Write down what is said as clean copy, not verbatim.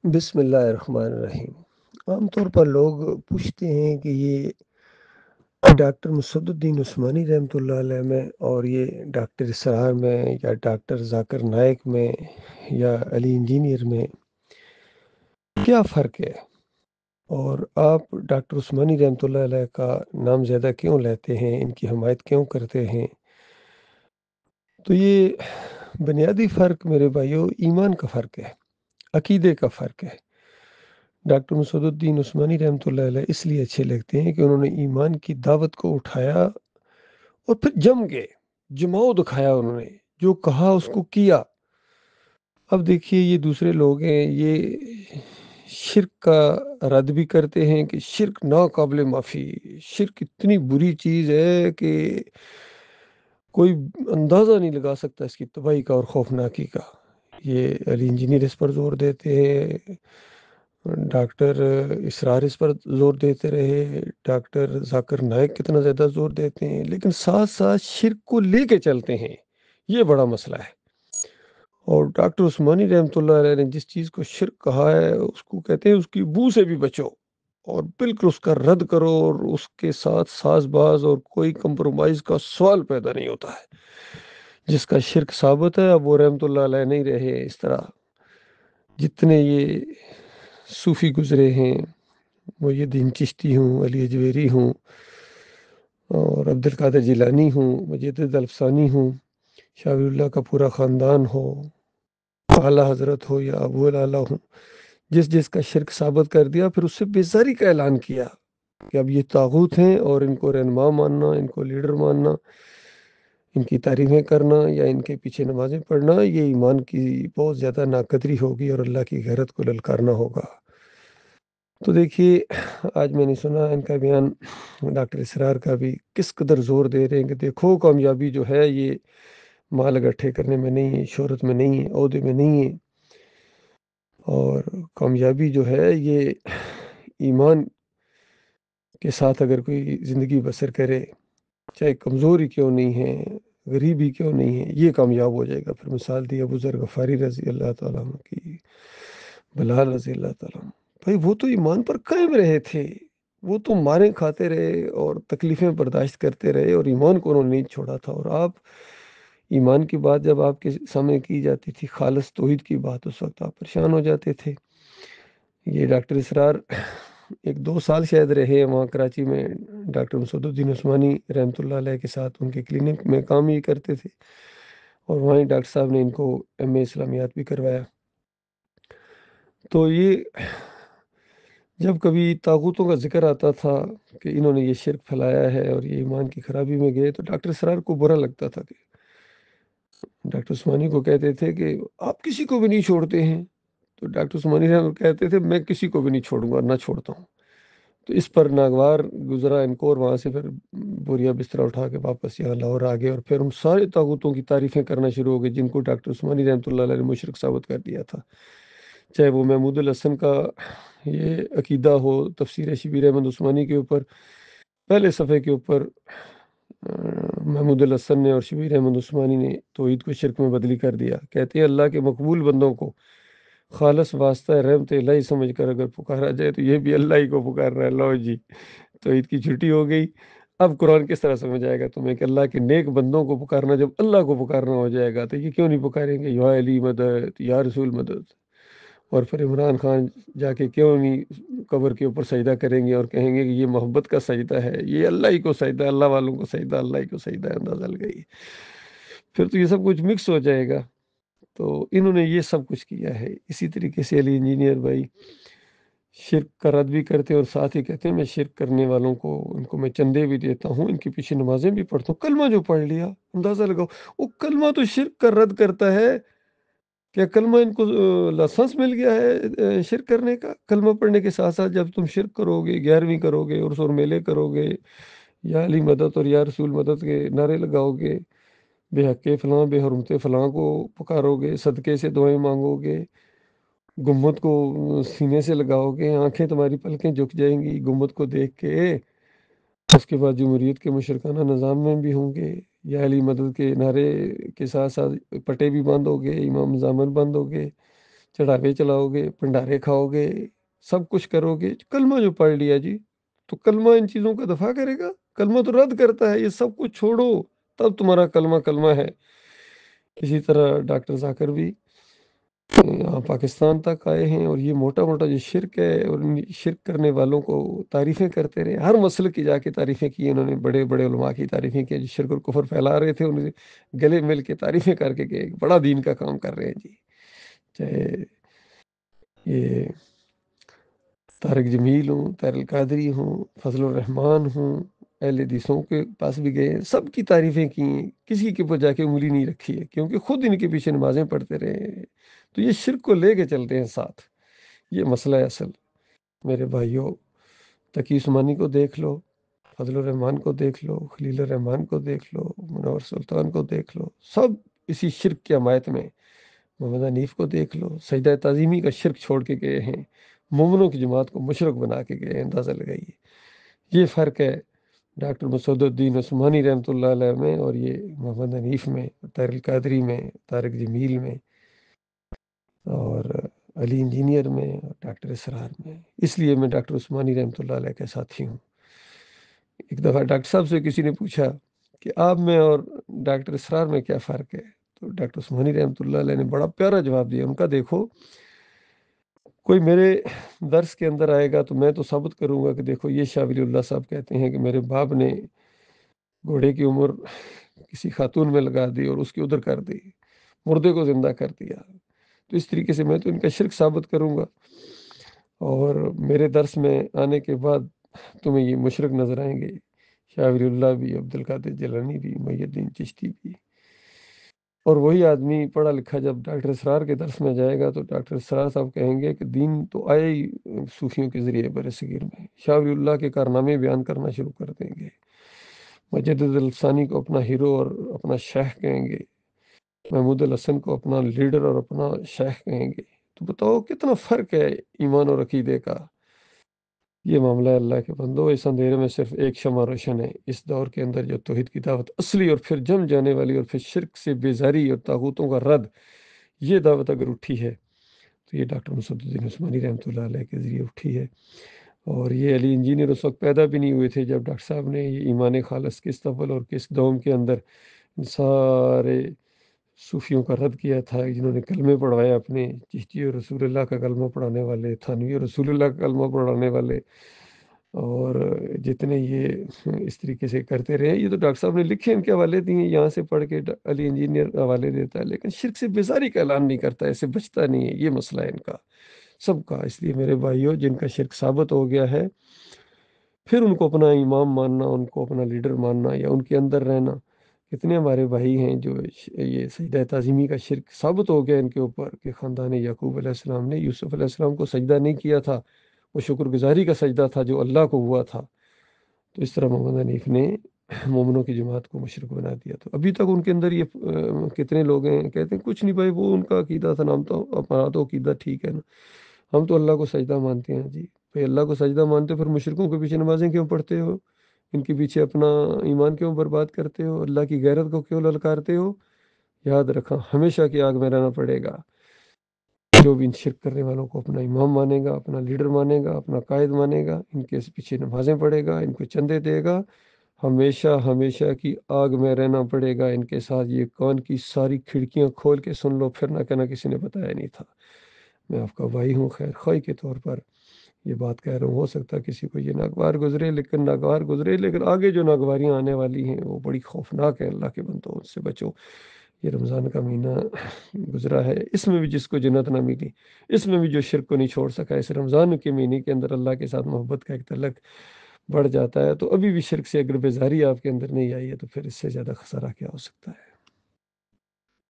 بسم اللہ الرحمن الرحیم۔ عام طور پر لوگ پوچھتے ہیں کہ یہ ڈاکٹر مسد الدین عثمانی رحمۃ اللہ علیہ میں اور یہ ڈاکٹر اسرار میں یا ڈاکٹر ذاکر نائک میں یا علی انجینئر میں کیا فرق ہے، اور آپ ڈاکٹر عثمانی رحمۃ اللہ علیہ کا نام زیادہ کیوں لیتے ہیں، ان کی حمایت کیوں کرتے ہیں؟ تو یہ بنیادی فرق میرے بھائیوں ایمان کا فرق ہے، عقیدے کا فرق ہے۔ ڈاکٹر مسد الدین عثمانی رحمۃ اللہ علیہ اس لیے اچھے لگتے ہیں کہ انہوں نے ایمان کی دعوت کو اٹھایا اور پھر جم گئے، جماؤ دکھایا، انہوں نے جو کہا اس کو کیا۔ اب دیکھیے یہ دوسرے لوگ ہیں، یہ شرک کا رد بھی کرتے ہیں کہ شرک ناقابل معافی، شرک اتنی بری چیز ہے کہ کوئی اندازہ نہیں لگا سکتا اس کی تباہی کا اور خوفناکی کا۔ یہ علی انجینئر اس پر زور دیتے ہیں، ڈاکٹر اسرار اس پر زور دیتے رہے، ڈاکٹر ذاکر نائک کتنا زیادہ زور دیتے ہیں، لیکن ساتھ ساتھ شرک کو لے کے چلتے ہیں۔ یہ بڑا مسئلہ ہے۔ اور ڈاکٹر عثمانی رحمۃ اللہ علیہ نے جس چیز کو شرک کہا ہے اس کو کہتے ہیں اس کی بو سے بھی بچو، اور بالکل اس کا رد کرو، اور اس کے ساتھ ساز باز اور کوئی کمپرومائز کا سوال پیدا نہیں ہوتا ہے۔ جس کا شرک ثابت ہے اب وہ رحمۃ اللہ علیہ نہیں رہے۔ اس طرح جتنے یہ صوفی گزرے ہیں، محی الدین چشتی ہوں، علی اجویری ہوں، اور عبد القادر جیلانی ہوں، مجدد الفسانی ہوں، شاہ ولی اللہ کا پورا خاندان ہو، اعلیٰ حضرت ہو یا ابو العلا ہوں، جس جس کا شرک ثابت کر دیا پھر اس سے بیزاری کا اعلان کیا کہ اب یہ طاغوت ہیں اور ان کو رہنما ماننا، ان کو لیڈر ماننا، ان کی تعریفیں کرنا یا ان کے پیچھے نمازیں پڑھنا، یہ ایمان کی بہت زیادہ ناقدری ہوگی اور اللہ کی غیرت کو للکارنا ہوگا۔ تو دیکھیے آج میں نے سنا ان کا بیان، ڈاکٹر اسرار کا بھی، کس قدر زور دے رہے ہیں کہ دیکھو کامیابی جو ہے یہ مال اکٹھے کرنے میں نہیں ہے، شہرت میں نہیں ہے، عہدے میں نہیں ہے، اور کامیابی جو ہے یہ ایمان کے ساتھ اگر کوئی زندگی بسر کرے، چاہے کمزوری کیوں نہیں ہے، غریبی کیوں نہیں ہے، یہ کامیاب ہو جائے گا۔ پھر مثال دی ابو ذر غفاری رضی اللہ تعالیٰ عنہ کی، بلال رضی اللہ تعالیٰ عنہ۔ بھائی وہ تو ایمان پر قائم رہے تھے، وہ تو ماریں کھاتے رہے اور تکلیفیں برداشت کرتے رہے اور ایمان کو انہوں نے نہیں چھوڑا تھا۔ اور آپ ایمان کی بات جب آپ کے سامنے کی جاتی تھی، خالص توحید کی بات، اس وقت آپ پریشان ہو جاتے تھے۔ یہ ڈاکٹر اسرار 1-2 سال شاید رہے وہاں کراچی میں، ڈاکٹر مسد الدین عثمانی رحمۃ اللہ علیہ کے ساتھ ان کے کلینک میں کام ہی کرتے تھے، اور وہیں ڈاکٹر صاحب نے ان کو ایم اے اسلامیات بھی کروایا۔ تو یہ جب کبھی طاغوتوں کا ذکر آتا تھا کہ انہوں نے یہ شرک پھیلایا ہے اور یہ ایمان کی خرابی میں گئے، تو ڈاکٹر اسرار کو برا لگتا تھا کہ ڈاکٹر عثمانی کو کہتے تھے کہ آپ کسی کو بھی نہیں چھوڑتے ہیں، تو ڈاکٹر عثمانی صاحب کہتے تھے میں کسی کو بھی نہیں چھوڑوں گا، نہ چھوڑتا ہوں۔ تو اس پر ناگوار گزرا ان کو، اور وہاں سے پھر بوریا بستر اٹھا کے واپس یہاں لاہور آ گئے، اور پھر ہم سارے طاغوتوں کی تعریفیں کرنا شروع ہو گئے جن کو ڈاکٹر عثمانی رحمۃ اللہ علیہ نے مشرک ثابت کر دیا تھا۔ چاہے وہ محمود الحسن کا یہ عقیدہ ہو، تفسیر شبیر احمد عثمانی کے اوپر پہلے صفحے کے اوپر محمود الحسن نے اور شبیر احمد عثمانی نے توحید کو شرک میں بدلی کر دیا۔ کہتے ہیں اللہ کے مقبول بندوں کو خالص واسطہ رحمت الہی سمجھ کر اگر پکارا جائے تو یہ بھی اللہ ہی کو پکار رہا ہے۔ لو جی، توحید کی چھٹی ہو گئی۔ اب قرآن کس طرح سمجھ آئے گا تمہیں کہ اللہ کے نیک بندوں کو پکارنا جب اللہ کو پکارنا ہو جائے گا تو یہ کیوں نہیں پکاریں گے یا علی مدد، یا رسول مدد؟ اور پھر عمران خان جا کے کیوں نہیں قبر کے اوپر سجدہ کریں گے اور کہیں گے کہ یہ محبت کا سجدہ ہے، یہ اللہ ہی کو سجدہ ہے، اللہ والوں کو سجدہ، اللہ ہی کو سجدہ ہے، اندازہ لگائی۔ پھر تو یہ سب کچھ مکس ہو جائے گا۔ تو انہوں نے یہ سب کچھ کیا ہے۔ اسی طریقے سے علی انجینئر بھائی شرک کا رد بھی کرتے ہیں اور ساتھ ہی کہتے ہیں میں شرک کرنے والوں کو، ان کو میں چندے بھی دیتا ہوں، ان کے پیچھے نمازیں بھی پڑھتا ہوں۔ کلمہ جو پڑھ لیا، اندازہ لگاؤ، وہ کلمہ تو شرک کا رد کرتا ہے۔ کیا کلمہ ان کو لائسنس مل گیا ہے شرک کرنے کا؟ کلمہ پڑھنے کے ساتھ ساتھ جب تم شرک کرو گے، 11ویں کرو گے، عرس اور میلے کرو گے، یا علی مدد اور یا رسول مدد کے نعرے لگاؤ گے، بے حق فلاں، بے حرمت فلاں کو پکارو گے، صدقے سے دعائیں مانگو گے، گنبد کو سینے سے لگاؤ گے، آنکھیں تمہاری پلکیں جھک جائیں گی گنبد کو دیکھ کے، اس کے بعد جمہوریت کے مشرکانہ نظام میں بھی ہوں گے، یا علی مدد کے نعرے کے ساتھ ساتھ پٹے بھی بند ہو گئے، امام زامن بند ہو گئے، چڑھاوے چلاؤ گے، بھنڈارے کھاؤ گے، سب کچھ کرو گے، کلمہ جو پڑھ لیا جی، تو کلمہ ان چیزوں کا دفاع کرے گا؟ کلمہ تو رد کرتا ہے، یہ سب کچھ چھوڑو تب تمہارا کلمہ کلمہ ہے۔ اسی طرح ڈاکٹر ذاکر بھی یہاں پاکستان تک آئے ہیں، اور یہ موٹا موٹا جو شرک ہے، اور ان شرک کرنے والوں کو تعریفیں کرتے رہے، ہر مسلک کی جا کے تعریفیں کی انہوں نے، بڑے بڑے علماء کی تعریفیں کی، جو شرک اور کفر پھیلا رہے تھے انہیں گلے مل کے تعریفیں کر کے کہ ایک بڑا دین کا کام کر رہے ہیں جی۔ چاہے یہ طارق جمیل ہوں، طاہر القادری ہوں، فضل الرحمان ہوں، اہل حدیثوں کے پاس بھی گئے ہیں، سب کی تعریفیں کی ہیں، کسی کے اوپر جا کے انگلی نہیں رکھی ہے، کیونکہ خود ان کے پیچھے نمازیں پڑھتے رہے ہیں۔ تو یہ شرک کو لے کے چلتے ہیں ساتھ، یہ مسئلہ ہے اصل۔ میرے بھائیوں، تقی عثمانی کو دیکھ لو، فضل الرحمان کو دیکھ لو، خلیل الرحمان کو دیکھ لو، منور سلطان کو دیکھ لو، سب اسی شرک کی حمایت میں۔ محمد حنیف کو دیکھ لو، سجدہ تعظیمی کا شرک چھوڑ کے گئے ہیں، مومنوں کی جماعت کو مشرک بنا کے گئے ہیں، اندازہ لگائیے۔ یہ فرق ہے ڈاکٹر مسعود الدین عثمانی رحمۃ اللہ علیہ میں، اور یہ محمد حنیف میں، طاہر القادری میں، طارق جمیل میں، اور علی انجینئر میں، اور ڈاکٹر اسرار میں۔ اس لیے میں ڈاکٹر عثمانی رحمۃ اللہ علیہ کا ساتھی ہوں۔ ایک دفعہ ڈاکٹر صاحب سے کسی نے پوچھا کہ آپ میں اور ڈاکٹر اسرار میں کیا فرق ہے، تو ڈاکٹر عثمانی رحمۃ اللہ علیہ نے بڑا پیارا جواب دیا، ان کا دیکھو، کوئی میرے درس کے اندر آئے گا تو میں تو ثابت کروں گا کہ دیکھو یہ شاہ ولی اللہ صاحب کہتے ہیں کہ میرے باپ نے گھوڑے کی عمر کسی خاتون میں لگا دی اور اس کی ادھر کر دی، مردے کو زندہ کر دیا، تو اس طریقے سے میں تو ان کا شرک ثابت کروں گا، اور میرے درس میں آنے کے بعد تمہیں یہ مشرک نظر آئیں گے، شاہ ولی اللہ بھی، عبد القادر جیلانی بھی، محی الدین چشتی بھی۔ اور وہی آدمی پڑھا لکھا جب ڈاکٹر اسرار کے درس میں جائے گا تو ڈاکٹر اسرار صاحب کہیں گے کہ دین تو آیا ہی صوفیوں کے ذریعے برصغیر میں، شاہ ولی اللہ کے کارنامے بیان کرنا شروع کر دیں گے، مجدد الثانی کو اپنا ہیرو اور اپنا شیخ کہیں گے، محمود الحسن کو اپنا لیڈر اور اپنا شیخ کہیں گے۔ تو بتاؤ کتنا فرق ہے ایمان اور عقیدے کا۔ یہ معاملہ ہے اللہ کے بندو، اس اندھیرے میں صرف ایک شمع روشن ہے، اس دور کے اندر جو توحید کی دعوت اصلی اور پھر جم جانے والی، اور پھر شرک سے بیزاری اور طاغوتوں کا رد، یہ دعوت اگر اٹھی ہے تو یہ ڈاکٹر مسعود الدین عثمانی رحمۃ اللہ علیہ کے ذریعے اٹھی ہے۔ اور یہ علی انجینئر اس وقت پیدا بھی نہیں ہوئے تھے جب ڈاکٹر صاحب نے یہ ایمان خالص کس طفل اور کس دوم کے اندر سارے صوفیوں کا رد کیا تھا، جنہوں نے کلمے پڑھوائے اپنے، چشتی اور رسول اللہ کا کلمہ پڑھانے والے، تھانوی اور رسول اللہ کا کلمہ پڑھانے والے، اور جتنے یہ اس طریقے سے کرتے رہے، یہ تو ڈاکٹر صاحب نے لکھے، ان کے حوالے دیے، یہاں سے پڑھ کے علی انجینئر حوالے دیتا ہے، لیکن شرک سے بیزاری کا اعلان نہیں کرتا، ایسے بچتا نہیں ہے، یہ مسئلہ ہے ان کا سب کا۔ اس لیے میرے بھائیوں، جن کا شرک ثابت ہو گیا ہے، پھر ان کو اپنا امام ماننا، ان کو اپنا لیڈر ماننا، یا ان کے اندر رہنا، کتنے ہمارے بھائی ہیں جو یہ سجدہ تعظیمی کا شرک ثابت ہو گیا ان کے اوپر، کہ خاندان یعقوب علیہ السلام نے یوسف علیہ السلام کو سجدہ نہیں کیا تھا، وہ شکر گزاری کا سجدہ تھا جو اللہ کو ہوا تھا۔ تو اس طرح محمد حنیف نے مومنوں کی جماعت کو مشرک بنا دیا، تو ابھی تک ان کے اندر یہ کتنے لوگ ہیں کہتے ہیں کچھ نہیں بھائی، وہ ان کا عقیدہ تھا، نام تو ہمارا تو عقیدہ ٹھیک ہے نا، ہم تو اللہ کو سجدہ مانتے ہیں جی۔ بھائی اللہ کو سجدہ مانتے ہو، پھر مشرکوں کے پیچھے نمازیں کیوں پڑھتے ہو؟ ان کے پیچھے اپنا ایمان کیوں برباد کرتے ہو؟ اللہ کی غیرت کو کیوں للکارتے ہو؟ یاد رکھا، ہمیشہ کی آگ میں رہنا پڑے گا۔ جو بھی ان شرک کرنے والوں کو اپنا امام مانے گا، اپنا لیڈر مانے گا، اپنا قائد مانے گا، ان کے پیچھے نمازیں پڑھے گا، ان کو چندے دے گا، ہمیشہ ہمیشہ کی آگ میں رہنا پڑے گا ان کے ساتھ۔ یہ کان کی ساری کھڑکیاں کھول کے سن لو، پھر نہ کہنا کسی نے بتایا نہیں تھا۔ میں آپ کا بھائی ہوں، خیر خواہ کے طور پر یہ بات کہہ رہا ہوں، ہو سکتا ہے کسی کو یہ ناگوار گزرے، لیکن آگے جو ناگواریاں آنے والی ہیں وہ بڑی خوفناک ہیں۔ اللہ کے بندو، ان سے بچو۔ یہ رمضان کا مہینہ گزرا ہے، اس میں بھی جس کو جنت نہ ملی، اس میں بھی جو شرک کو نہیں چھوڑ سکا، اس رمضان کے مہینے کے اندر اللہ کے ساتھ محبت کا ایک تعلق بڑھ جاتا ہے، تو ابھی بھی شرک سے اگر بیزاری آپ کے اندر نہیں آئی ہے تو پھر اس سے زیادہ خسارہ کیا ہو سکتا ہے۔